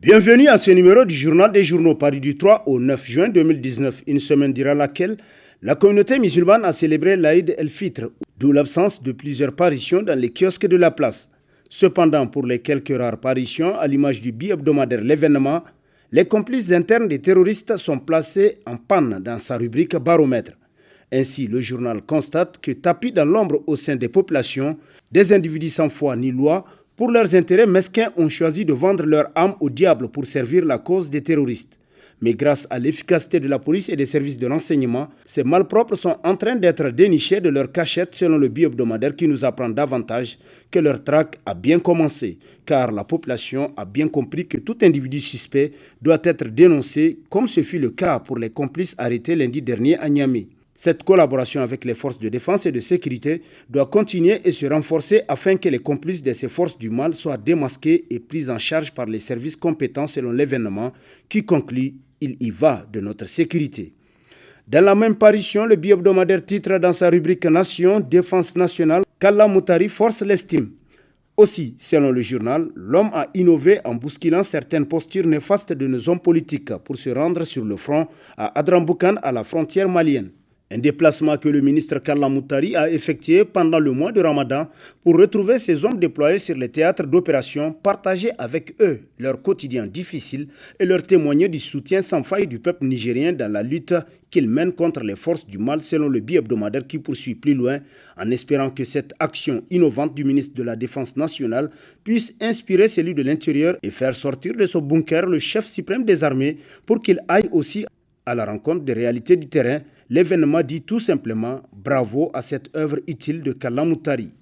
Bienvenue à ce numéro du Journal des Journaux paru du 3 au 9 juin 2019, une semaine durant laquelle la communauté musulmane a célébré l'Aïd el-Fitr, d'où l'absence de plusieurs parutions dans les kiosques de la place. Cependant, pour les quelques rares parutions, à l'image du bi-hebdomadaire L'événement, les complices internes des terroristes sont placés en panne dans sa rubrique baromètre. Ainsi, le journal constate que tapis dans l'ombre au sein des populations, des individus sans foi ni loi, pour leurs intérêts mesquins, ont choisi de vendre leur âme au diable pour servir la cause des terroristes. Mais grâce à l'efficacité de la police et des services de renseignement, ces malpropres sont en train d'être dénichés de leur cachette selon le bi-hebdomadaire qui nous apprend davantage que leur traque a bien commencé, car la population a bien compris que tout individu suspect doit être dénoncé, comme ce fut le cas pour les complices arrêtés lundi dernier à Niamey. Cette collaboration avec les forces de défense et de sécurité doit continuer et se renforcer afin que les complices de ces forces du mal soient démasqués et pris en charge par les services compétents selon l'événement qui conclut « Il y va de notre sécurité ». Dans la même parution, le bi-hebdomadaire titre dans sa rubrique Nation, Défense nationale, qu'Allah Moutari force l'estime. Aussi, selon le journal, l'homme a innové en bousculant certaines postures néfastes de nos hommes politiques pour se rendre sur le front à Adramboukane à la frontière malienne. Un déplacement que le ministre Kalla Moutari a effectué pendant le mois de Ramadan pour retrouver ses hommes déployés sur les théâtres d'opération, partager avec eux leur quotidien difficile et leur témoigner du soutien sans faille du peuple nigérien dans la lutte qu'il mène contre les forces du mal selon le bi-hebdomadaire qui poursuit plus loin en espérant que cette action innovante du ministre de la Défense nationale puisse inspirer celui de l'Intérieur et faire sortir de son bunker le chef suprême des armées pour qu'il aille aussi à la rencontre des réalités du terrain. L'événement dit tout simplement bravo à cette œuvre utile de Kalla Moutari.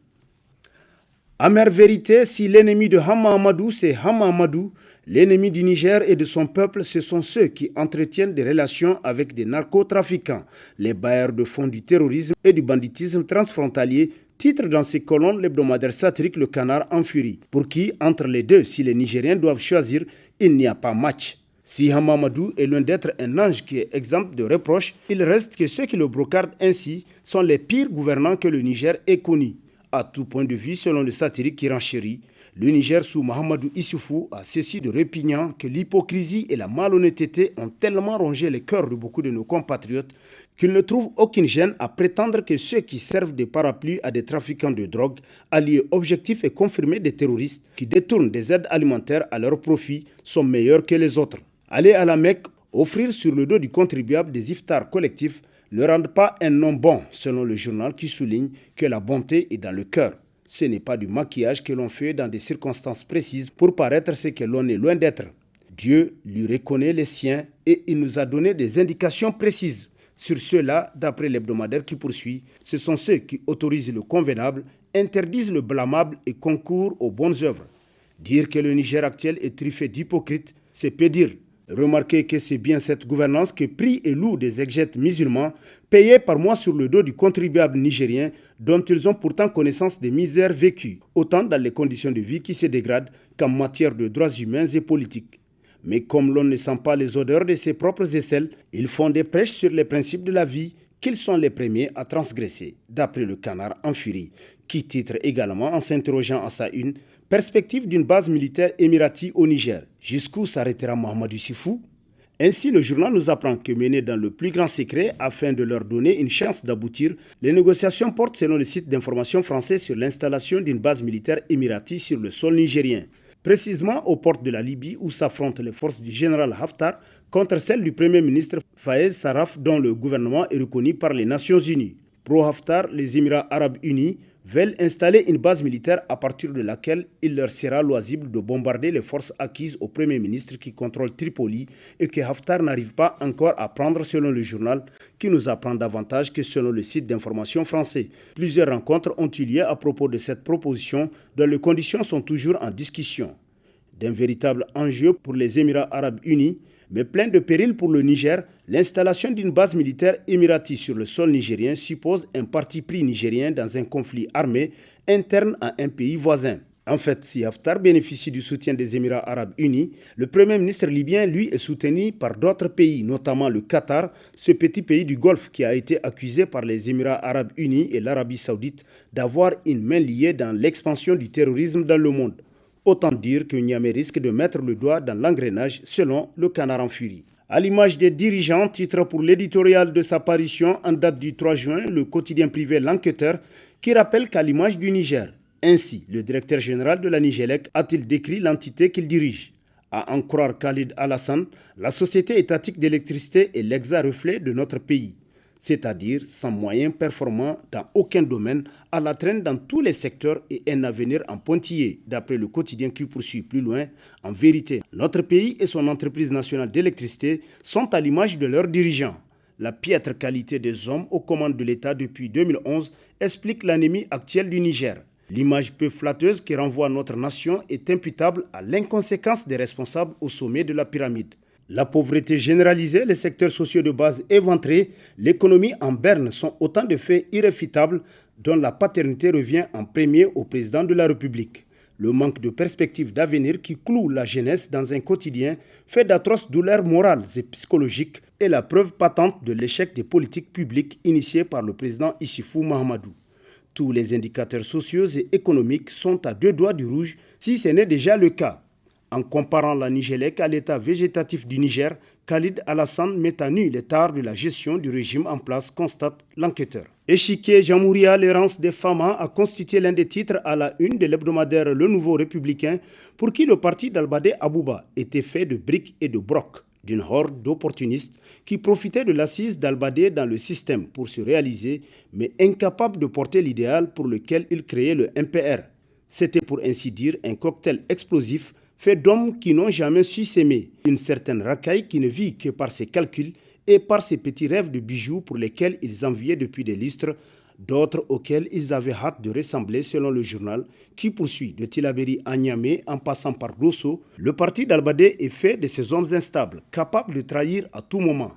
Amère vérité, si l'ennemi de Hama Amadou, c'est Hama Amadou, l'ennemi du Niger et de son peuple, ce sont ceux qui entretiennent des relations avec des narcotrafiquants, les bailleurs de fonds du terrorisme et du banditisme transfrontalier, titre dans ses colonnes l'hebdomadaire satirique Le Canard en furie, pour qui, entre les deux, si les Nigériens doivent choisir, il n'y a pas match. Si Hama Amadou est loin d'être un ange qui est exempt de reproches, il reste que ceux qui le brocardent ainsi sont les pires gouvernants que le Niger ait connus. À tout point de vue, selon le satirique qui renchérit, le Niger sous Mahamadou Issoufou a ceci de répugnant que l'hypocrisie et la malhonnêteté ont tellement rongé les cœurs de beaucoup de nos compatriotes qu'ils ne trouvent aucune gêne à prétendre que ceux qui servent de parapluie à des trafiquants de drogue, alliés objectifs et confirmés des terroristes qui détournent des aides alimentaires à leur profit, sont meilleurs que les autres. Aller à la Mecque, offrir sur le dos du contribuable des iftars collectifs ne rendent pas un nom bon, selon le journal qui souligne que la bonté est dans le cœur. Ce n'est pas du maquillage que l'on fait dans des circonstances précises pour paraître ce que l'on est loin d'être. Dieu lui reconnaît les siens et il nous a donné des indications précises. Sur ceux-là, d'après l'hebdomadaire qui poursuit, ce sont ceux qui autorisent le convenable, interdisent le blâmable et concourent aux bonnes œuvres. Dire que le Niger actuel est truffé d'hypocrites, c'est peu dire. Remarquez que c'est bien cette gouvernance que prient et louent des exégètes musulmans, payés par mois sur le dos du contribuable nigérien, dont ils ont pourtant connaissance des misères vécues, autant dans les conditions de vie qui se dégradent qu'en matière de droits humains et politiques. Mais comme l'on ne sent pas les odeurs de ses propres aisselles, ils font des prêches sur les principes de la vie qu'ils sont les premiers à transgresser, d'après le Canard en furie, qui titre également en s'interrogeant à sa une « Perspective d'une base militaire émirati au Niger. Jusqu'où s'arrêtera Mahamadou Issoufou ?» Ainsi, le journal nous apprend que mené dans le plus grand secret, afin de leur donner une chance d'aboutir, les négociations portent selon le site d'information français sur l'installation d'une base militaire émirati sur le sol nigérien. Précisément aux portes de la Libye où s'affrontent les forces du général Haftar contre celles du Premier ministre Fayez Sarraf dont le gouvernement est reconnu par les Nations Unies. Pro-Haftar, les Émirats Arabes Unis veulent installer une base militaire à partir de laquelle il leur sera loisible de bombarder les forces acquises au Premier ministre qui contrôle Tripoli et que Haftar n'arrive pas encore à prendre selon le journal qui nous apprend davantage que selon le site d'information français. Plusieurs rencontres ont eu lieu à propos de cette proposition dont les conditions sont toujours en discussion. D'un véritable enjeu pour les Émirats Arabes Unis, mais plein de périls pour le Niger, l'installation d'une base militaire émirati sur le sol nigérien suppose un parti pris nigérien dans un conflit armé interne à un pays voisin. En fait, si Haftar bénéficie du soutien des Émirats Arabes Unis, le Premier ministre libyen, lui, est soutenu par d'autres pays, notamment le Qatar, ce petit pays du Golfe qui a été accusé par les Émirats Arabes Unis et l'Arabie Saoudite d'avoir une main liée dans l'expansion du terrorisme dans le monde. Autant dire que Niamey risque de mettre le doigt dans l'engrenage selon le Canard en furie. À l'image des dirigeants, titre pour l'éditorial de sa parution en date du 3 juin, le quotidien privé L'Enquêteur, qui rappelle qu'à l'image du Niger, ainsi le directeur général de la Nigélec a-t-il décrit l'entité qu'il dirige. À en croire Khalid Alassane, la société étatique d'électricité est l'exa-reflet de notre pays, c'est-à-dire sans moyens performants dans aucun domaine, à la traîne dans tous les secteurs et un avenir en pointillé, d'après le quotidien qui poursuit plus loin. En vérité, notre pays et son entreprise nationale d'électricité sont à l'image de leurs dirigeants. La piètre qualité des hommes aux commandes de l'État depuis 2011 explique l'anémie actuelle du Niger. L'image peu flatteuse qui renvoie à notre nation est imputable à l'inconséquence des responsables au sommet de la pyramide. La pauvreté généralisée, les secteurs sociaux de base éventrés, l'économie en berne sont autant de faits irréfutables dont la paternité revient en premier au président de la République. Le manque de perspectives d'avenir qui cloue la jeunesse dans un quotidien fait d'atroces douleurs morales et psychologiques est la preuve patente de l'échec des politiques publiques initiées par le président Issoufou Mahamadou. Tous les indicateurs sociaux et économiques sont à deux doigts du rouge, si ce n'est déjà le cas. En comparant la Nigélec à l'état végétatif du Niger, Khalid Alassane met à nu les tares de la gestion du régime en place, constate l'enquêteur. Échiquier Jamouria, l'errance des Fama a constitué l'un des titres à la une de l'hebdomadaire Le Nouveau Républicain, pour qui le parti d'Albadé Abouba était fait de briques et de brocs, d'une horde d'opportunistes qui profitaient de l'assise d'Albadé dans le système pour se réaliser, mais incapables de porter l'idéal pour lequel ils créaient le MPR. C'était pour ainsi dire un cocktail explosif fait d'hommes qui n'ont jamais su s'aimer, une certaine racaille qui ne vit que par ses calculs et par ses petits rêves de bijoux pour lesquels ils enviaient depuis des lustres, d'autres auxquels ils avaient hâte de ressembler selon le journal qui poursuit de Tillabéri à Niamey en passant par Dosso. Le parti d'Albadé est fait de ces hommes instables, capables de trahir à tout moment.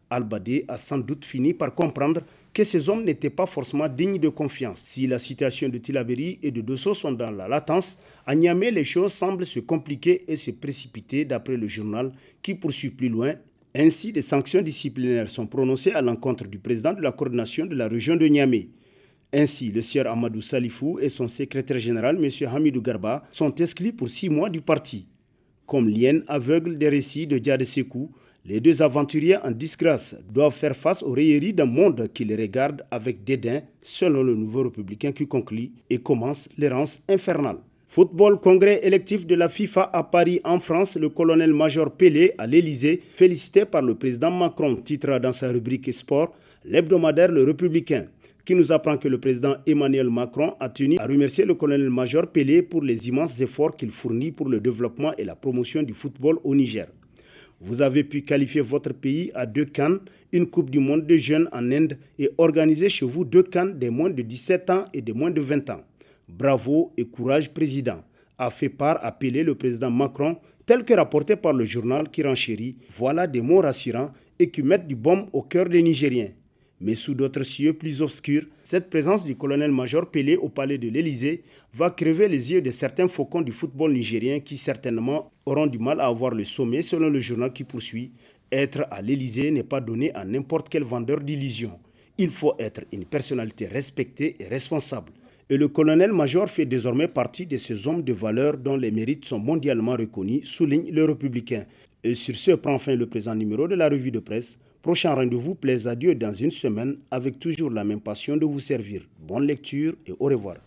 Albadé a sans doute fini par comprendre que ces hommes n'étaient pas forcément dignes de confiance. Si la situation de Tillabéri et de Dosso sont dans la latence, à Niamey, les choses semblent se compliquer et se précipiter d'après le journal qui poursuit plus loin. Ainsi, des sanctions disciplinaires sont prononcées à l'encontre du président de la coordination de la région de Niamey. Ainsi, le sieur Amadou Salifou et son secrétaire général, M. Hamidou Garba, sont exclus pour 6 mois du parti. Comme l'hyène aveugle des récits de Diade Sekou, les deux aventuriers en disgrâce doivent faire face aux railleries d'un monde qui les regarde avec dédain, selon le Nouveau Républicain qui conclut et commence l'errance infernale. Football, congrès électif de la FIFA à Paris en France, le colonel-major Pelé à l'Élysée, félicité par le président Macron, titre dans sa rubrique sport, l'hebdomadaire Le Républicain, qui nous apprend que le président Emmanuel Macron a tenu à remercier le colonel-major Pelé pour les immenses efforts qu'il fournit pour le développement et la promotion du football au Niger. Vous avez pu qualifier votre pays à 2 CAN, une Coupe du monde de jeunes en Inde et organiser chez vous 2 CAN des moins de 17 ans et des moins de 20 ans. Bravo et courage, président, a fait part à Pelé le président Macron, tel que rapporté par le journal qui renchérit. Voilà des mots rassurants et qui mettent du baume au cœur des Nigériens. Mais sous d'autres cieux plus obscurs, cette présence du colonel-major Pelé au palais de l'Élysée va crever les yeux de certains faucons du football nigérien qui certainement auront du mal à avoir le sommet selon le journal qui poursuit. Être à l'Élysée n'est pas donné à n'importe quel vendeur d'illusions. Il faut être une personnalité respectée et responsable. Et le colonel-major fait désormais partie de ces hommes de valeur dont les mérites sont mondialement reconnus, souligne le Républicain. Et sur ce prend fin le présent numéro de la revue de presse. Prochain rendez-vous, plaise à Dieu dans une semaine avec toujours la même passion de vous servir. Bonne lecture et au revoir.